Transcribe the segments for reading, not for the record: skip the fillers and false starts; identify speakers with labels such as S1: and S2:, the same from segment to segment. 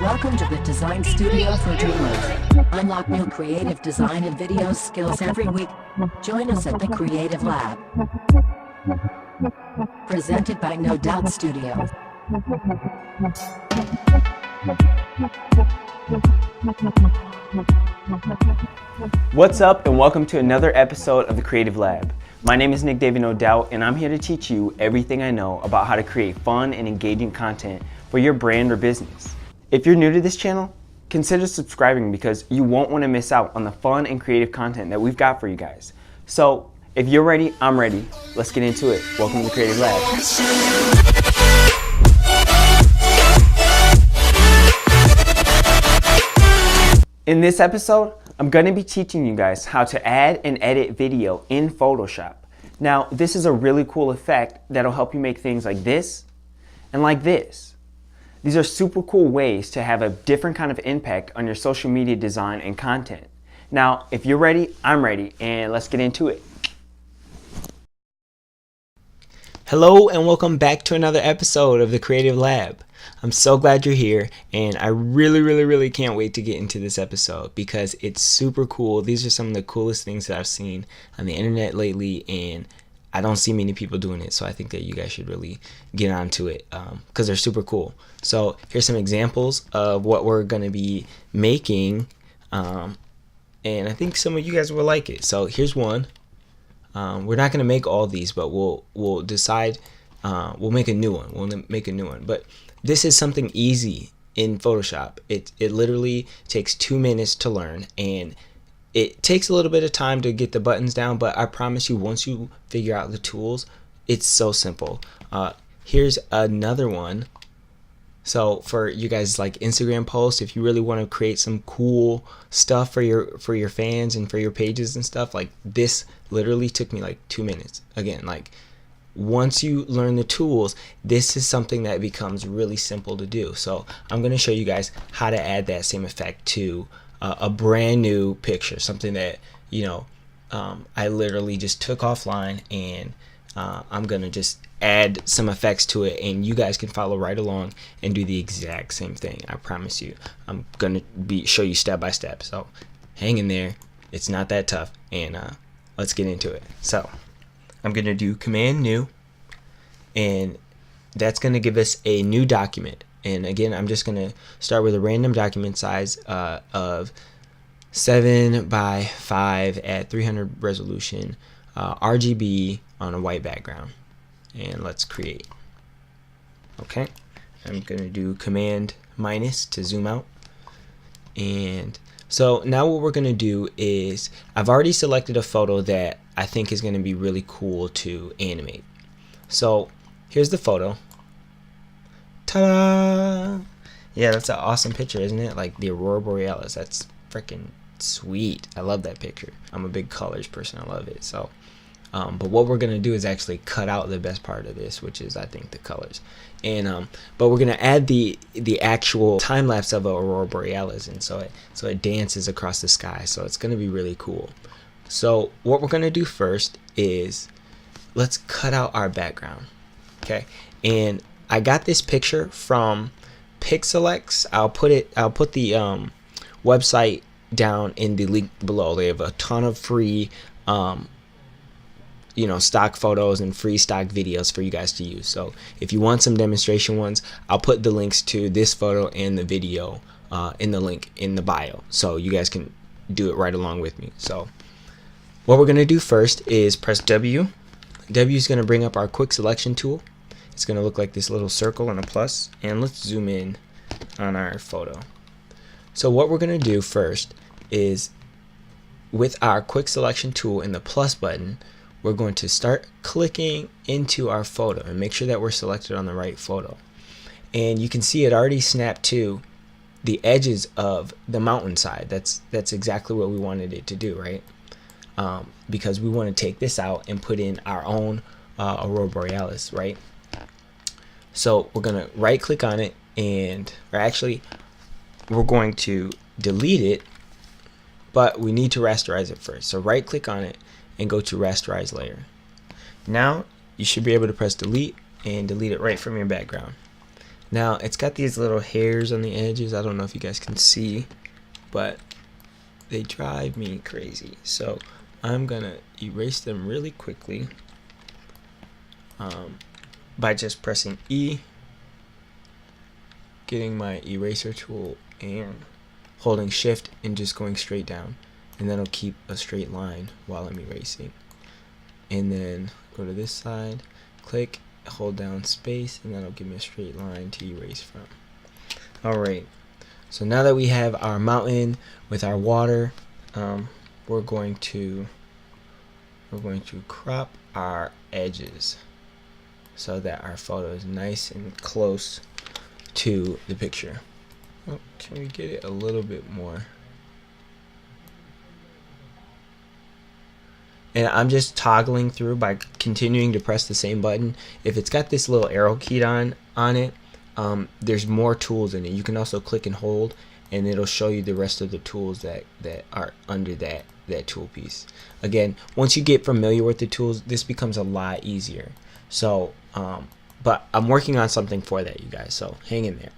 S1: Welcome to the Design Studio for Dreamers. Unlock new creative design and video skills every week. Join us at the Creative Lab. Presented by No Doubt Studio.
S2: What's up, and welcome to another episode of the Creative Lab. My name is Nick David No Doubt, and I'm here to teach you everything I know about how to create fun and engaging content for your brand or business. If you're new to this channel, consider subscribing because you won't want to miss out on the fun and creative content that we've got for you guys. So, if you're ready, I'm ready. Let's get into it. Welcome to the Creative Lab. In this episode, I'm going to be teaching you guys how to add and edit video in Photoshop. Now, this is a really cool effect that'll help you make things like this and like this. These are super cool ways to have a different kind of impact on your social media design and content. Now, if you're ready, I'm ready, and let's get into it. Hello, and welcome back to another episode of the Creative Lab. I'm so glad you're here, and I really can't wait to get into this episode because it's super cool. These are some of the coolest things that I've seen on the internet lately, and I don't see many people doing it, so I think that you guys should really get onto it because they're super cool. So here's some examples of what we're going to be making, and I think some of you guys will like it. So here's one. We're not going to make all these, but we'll decide. We'll make a new one. We'll make a new one. But this is something easy in Photoshop. It literally takes 2 minutes to learn, and it takes a little bit of time to get the buttons down, but I promise you, once you figure out the tools, it's so simple. Here's another one. So for you guys like Instagram posts, if you really want to create some cool stuff for your fans and for your pages and stuff, like this literally took me like 2 minutes. Again, like once you learn the tools, this is something that becomes really simple to do. So I'm going to show you guys how to add that same effect to a brand new picture, something that I literally just took offline, and I'm gonna just add some effects to it, and you guys can follow right along and do the exact same thing. I promise you. I'm gonna show you step by step, so hang in there. It's not that tough, and let's get into it. So I'm gonna do Command New, and that's gonna give us a new document. And again, I'm just gonna start with a random document size of 7 by 5 at 300 resolution, RGB on a white background, and let's create. Okay, I'm gonna do Command minus to zoom out. And so now what we're gonna do is, I've already selected a photo that I think is gonna be really cool to animate. So here's the photo. Ta-da! Yeah, that's an awesome picture, isn't it? Like the Aurora Borealis. That's freaking sweet. I love that picture. I'm a big colors person. I love it. So, but what we're gonna do is actually cut out the best part of this, which is I think the colors. And but we're gonna add the actual time lapse of Aurora Borealis, and so it dances across the sky. So it's gonna be really cool. So what we're gonna do first is let's cut out our background. Okay, and I got this picture from Pixelx. I'll put the website down in the link below. They have a ton of free stock photos and free stock videos for you guys to use. So if you want some demonstration ones, I'll put the links to this photo and the video in the link in the bio, so you guys can do it right along with me. So what we're gonna do first is press W. W is gonna bring up our quick selection tool. It's going to look like this little circle and a plus, and let's zoom in on our photo. So what we're going to do first is, with our quick selection tool and the plus button, we're going to start clicking into our photo and make sure that we're selected on the right photo. And you can see it already snapped to the edges of the mountainside. That's exactly what we wanted it to do, right? Because we want to take this out and put in our own Aurora Borealis, right? So we're gonna right click on it, we're going to delete it, but we need to rasterize it first. So right click on it and go to rasterize layer. Now you should be able to press delete and delete it right from your background. Now it's got these little hairs on the edges. I don't know if you guys can see, but they drive me crazy. So I'm gonna erase them really quickly by just pressing E, getting my eraser tool and holding shift and just going straight down, and then I'll keep a straight line while I'm erasing. And then go to this side, click, hold down space, and that'll give me a straight line to erase from. Alright, so now that we have our mountain with our water, we're going to crop our edges so that our photo is nice and close to the picture. Oh, can we get it a little bit more? And I'm just toggling through by continuing to press the same button. If it's got this little arrow key on it, there's more tools in it. You can also click and hold, and it'll show you the rest of the tools that are under that tool piece. Again, once you get familiar with the tools, this becomes a lot easier. So, but I'm working on something for that, you guys, so hang in there.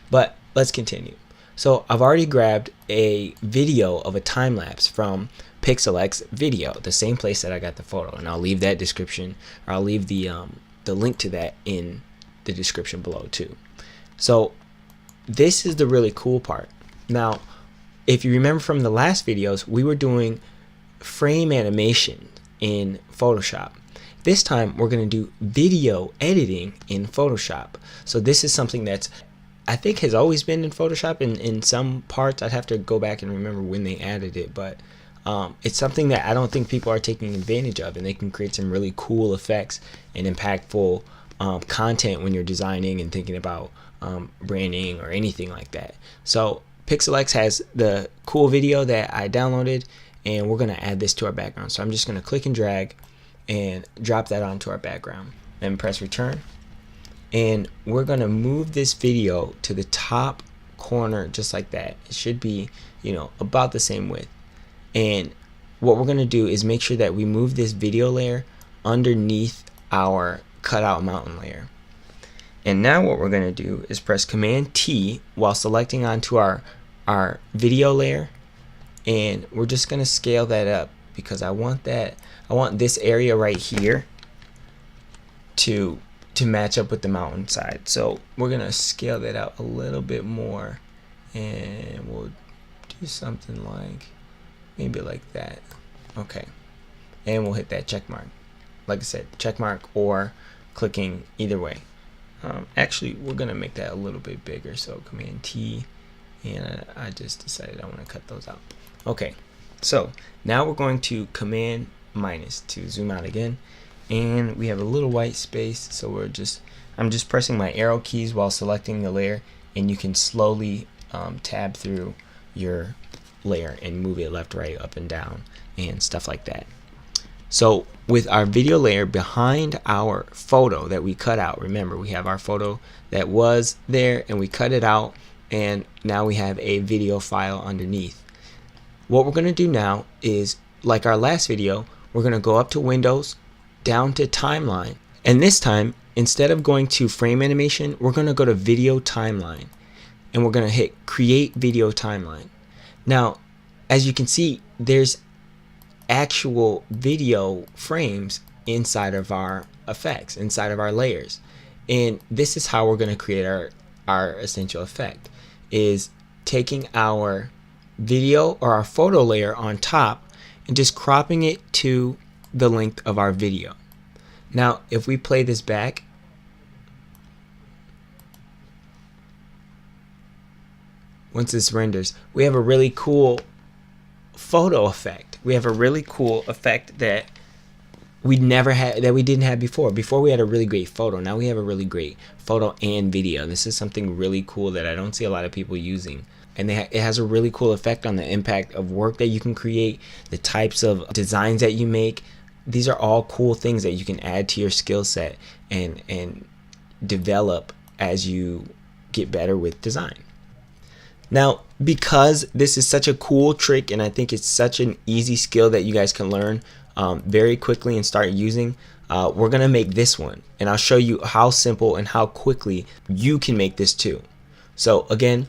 S2: But let's continue. So I've already grabbed a video of a time lapse from Pixelx Video, the same place that I got the photo, and I'll leave that description, or I'll leave the link to that in the description below too. So this is the really cool part. Now, if you remember from the last videos, we were doing frame animation in Photoshop. This time we're going to do video editing in Photoshop. So this is something that's, I think, has always been in Photoshop in some parts. I'd have to go back and remember when they added it, but it's something that I don't think people are taking advantage of, and they can create some really cool effects and impactful content when you're designing and thinking about branding or anything like that. So Pixelx has the cool video that I downloaded, and we're going to add this to our background. So I'm just going to click and drag and drop that onto our background, and press return. And we're going to move this video to the top corner just like that. It should be, about the same width. And what we're going to do is make sure that we move this video layer underneath our cutout mountain layer. And now what we're going to do is press Command T while selecting onto our video layer, and we're just going to scale that up because I want this area right here to match up with the mountain side. So we're going to scale that out a little bit more, and we'll do something like maybe like that. Okay, and we'll hit that check mark. Like I said, check mark or clicking, either way. Actually, we're gonna make that a little bit bigger, so Command T, and I just decided I want to cut those out. Okay, so now we're going to Command minus to zoom out again, and we have a little white space, so I'm just pressing my arrow keys while selecting the layer, and you can slowly tab through your layer and move it left, right, up and down and stuff like that. So with our video layer behind our photo that we cut out, remember we have our photo that was there and we cut it out, and now we have a video file underneath. What we're going to do now is, like our last video, we're going to go up to Windows, down to Timeline, and this time instead of going to frame animation, we're going to go to Video Timeline, and we're going to hit Create Video Timeline. Now, as you can see, there's actual video frames inside of our effects, inside of our layers, and this is how we're going to create our essential effect, is taking our video or our photo layer on top and just cropping it to the length of our video. Now if we play this back, once this renders, we have a really cool photo effect. We have a really cool effect that we didn't have before. Before we had a really great photo. Now we have a really great photo and video. This is something really cool that I don't see a lot of people using. And it has a really cool effect on the impact of work that you can create, the types of designs that you make. These are all cool things that you can add to your skill set and develop as you get better with design. Now, because this is such a cool trick, and I think it's such an easy skill that you guys can learn very quickly and start using, we're gonna make this one, and I'll show you how simple and how quickly you can make this too. So again,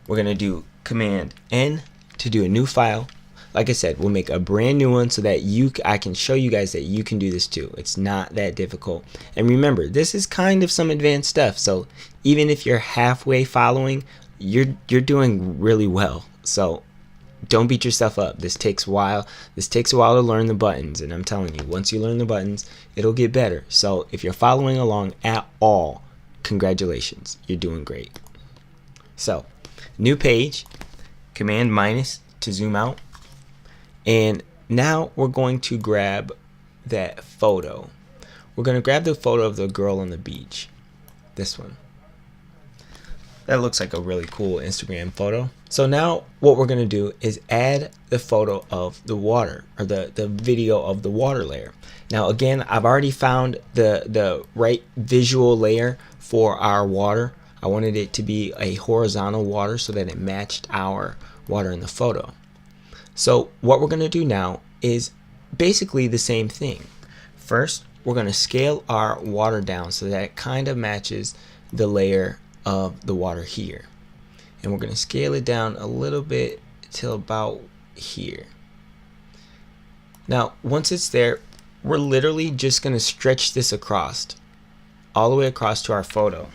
S2: we're gonna do Command N to do a new file. Like I said, we'll make a brand new one so that I can show you guys that you can do this too. It's not that difficult. And remember, this is kind of some advanced stuff, so even if you're halfway following, you're doing really well. So don't beat yourself up. This takes a while. This takes a while to learn the buttons, and I'm telling you, once you learn the buttons, it'll get better. So if you're following along at all, congratulations, you're doing great. So new page, Command minus to zoom out, and now we're going to grab that photo. We're going to grab the photo of the girl on the beach, this one. That looks like a really cool Instagram photo. So now what we're going to do is add the photo of the water, or the video of the water layer. Now again, I've already found the right visual layer for our water. I wanted it to be a horizontal water so that it matched our water in the photo. So what we're going to do now is basically the same thing. First, we're going to scale our water down so that it kind of matches the layer of the water here. And we're going to scale it down a little bit till about here. Now, once it's there, we're literally just going to stretch this across, all the way across to our photo,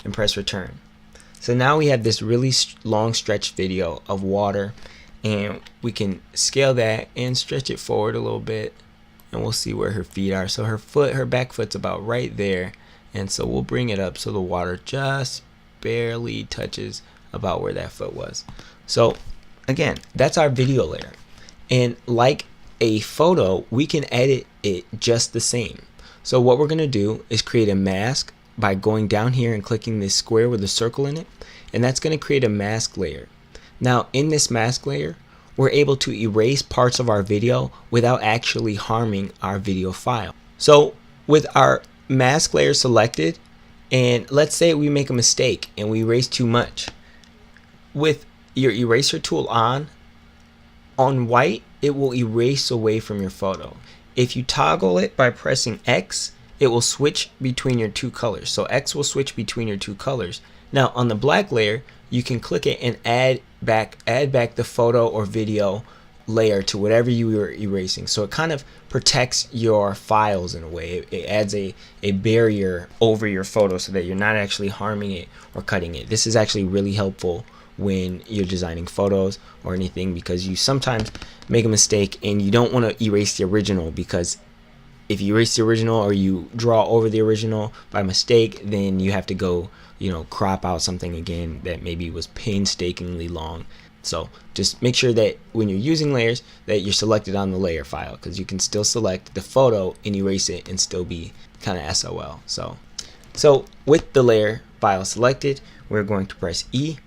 S2: and press return. So now we have this really long stretched video of water, and we can scale that and stretch it forward a little bit, and we'll see where her feet are. So her back foot's about right there, and so we'll bring it up so the water just barely touches about where that foot was. So again, that's our video layer, and like a photo, we can edit it just the same. So what we're going to do is create a mask by going down here and clicking this square with a circle in it, and that's going to create a mask layer. Now in this mask layer, we're able to erase parts of our video without actually harming our video file. So with our mask layer selected, and let's say we make a mistake and we erase too much, with your eraser tool on white, it will erase away from your photo. If you toggle it by pressing X, it will switch between your two colors. So X will switch between your two colors. Now on the black layer, you can click it and add back the photo or video layer to whatever you were erasing. So it kind of protects your files in a way. It adds a barrier over your photo so that you're not actually harming it or cutting it. This is actually really helpful when you're designing photos or anything, because you sometimes make a mistake and you don't want to erase the original, because if you erase the original or you draw over the original by mistake, then you have to go, crop out something again that maybe was painstakingly long. So just make sure that when you're using layers that you're selected on the layer file, because you can still select the photo and erase it and still be kind of SOL. So with the layer file selected, we're going to press E,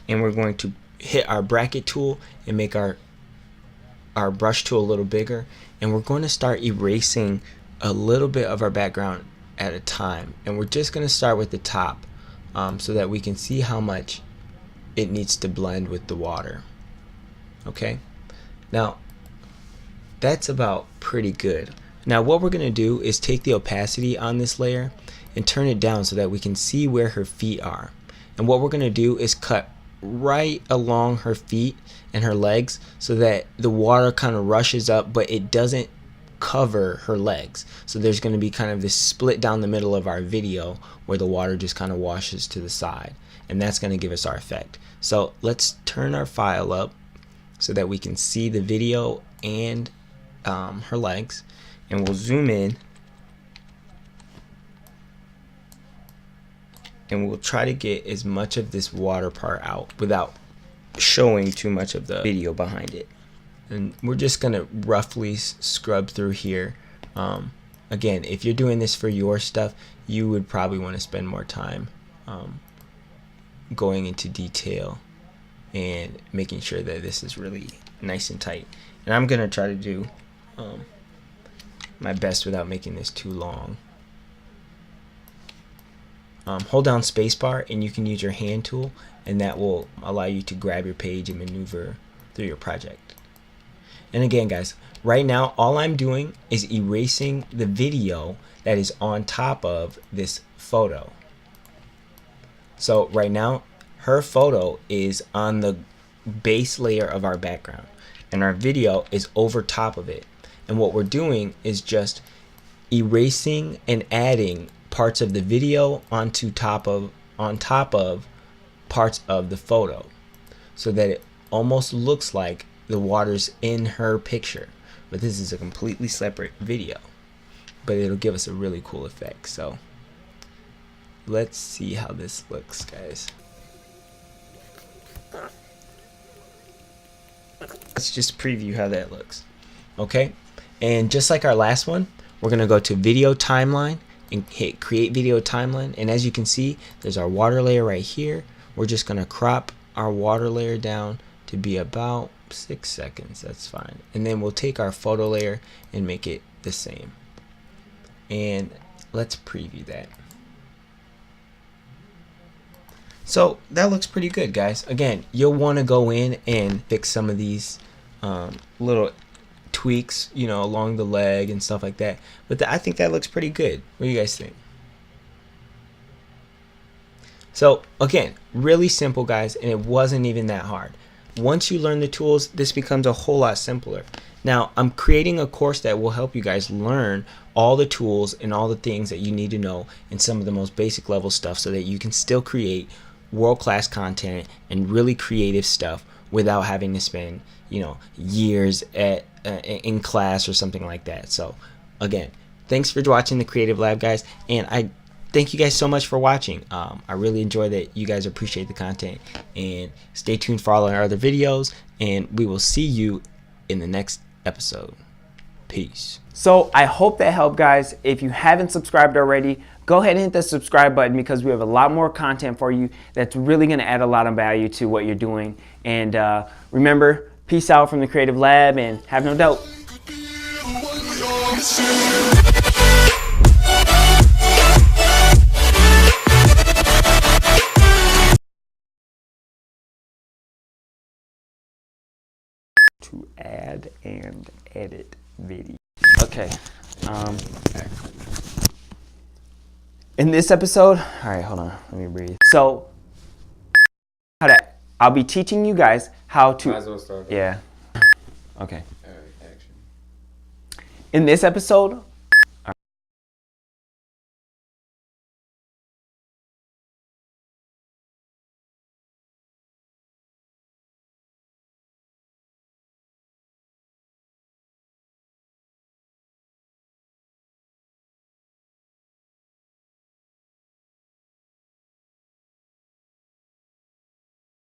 S2: and we're going to hit our bracket tool and make our brush tool a little bigger, and we're going to start erasing a little bit of our background at a time, and we're just going to start with the top so that we can see how much it needs to blend with the water. Okay, now that's about pretty good. Now what we're going to do is take the opacity on this layer and turn it down so that we can see where her feet are, and what we're going to do is cut right along her feet and her legs so that the water kind of rushes up, but it doesn't cover her legs. So there's going to be kind of this split down the middle of our video where the water just kind of washes to the side, and that's going to give us our effect. So let's turn our file up so that we can see the video and her legs, and we'll zoom in and we'll try to get as much of this water part out without showing too much of the video behind it. And we're just gonna roughly scrub through here. Again, if you're doing this for your stuff, you would probably want to spend more time going into detail and making sure that this is really nice and tight. And I'm gonna try to do my best without making this too long. Hold down spacebar and you can use your hand tool, and that will allow you to grab your page and maneuver through your project. And again, guys, right now, all I'm doing is erasing the video that is on top of this photo. So right now, her photo is on the base layer of our background, and our video is over top of it. And what we're doing is just erasing and adding parts of the video on top of parts of the photo, so that it almost looks like the water's in her picture, but this is a completely separate video, but it'll give us a really cool effect. So let's see how this looks, guys. Let's just preview how that looks. Okay, and just like our last one, we're gonna go to video timeline and hit create video timeline, and as you can see, there's our water layer right here. We're just gonna crop our water layer down to be about 6 seconds. That's fine. And then we'll take our photo layer and make it the same, and let's preview that. So that looks pretty good, guys. Again, you'll want to go in and fix some of these little tweaks, you know, along the leg and stuff like that, but I think that looks pretty good. What do you guys think? So again, really simple, guys, and it wasn't even that hard. Once you learn the tools, this becomes a whole lot simpler. Now, I'm creating a course that will help you guys learn all the tools and all the things that you need to know and some of the most basic level stuff, so that you can still create world-class content and really creative stuff without having to spend, you know, years in class or something like that. So again, thanks for watching the Creative Lab, guys, and I thank you guys so much for watching. I really enjoy that you guys appreciate the content, and stay tuned for all our other videos, and we will see you in the next episode. Peace.
S3: So I hope that helped, guys. If you haven't subscribed already, go ahead and hit the subscribe button, because we have a lot more content for you that's really going to add a lot of value to what you're doing. And remember, peace out from the Creative Lab, and have no doubt. To add and edit video. Okay. In this episode, all right, hold on, let me breathe. So, I'll be teaching you guys how to.
S4: Might as well start.
S3: Yeah. Okay.
S4: Action.
S3: In this episode,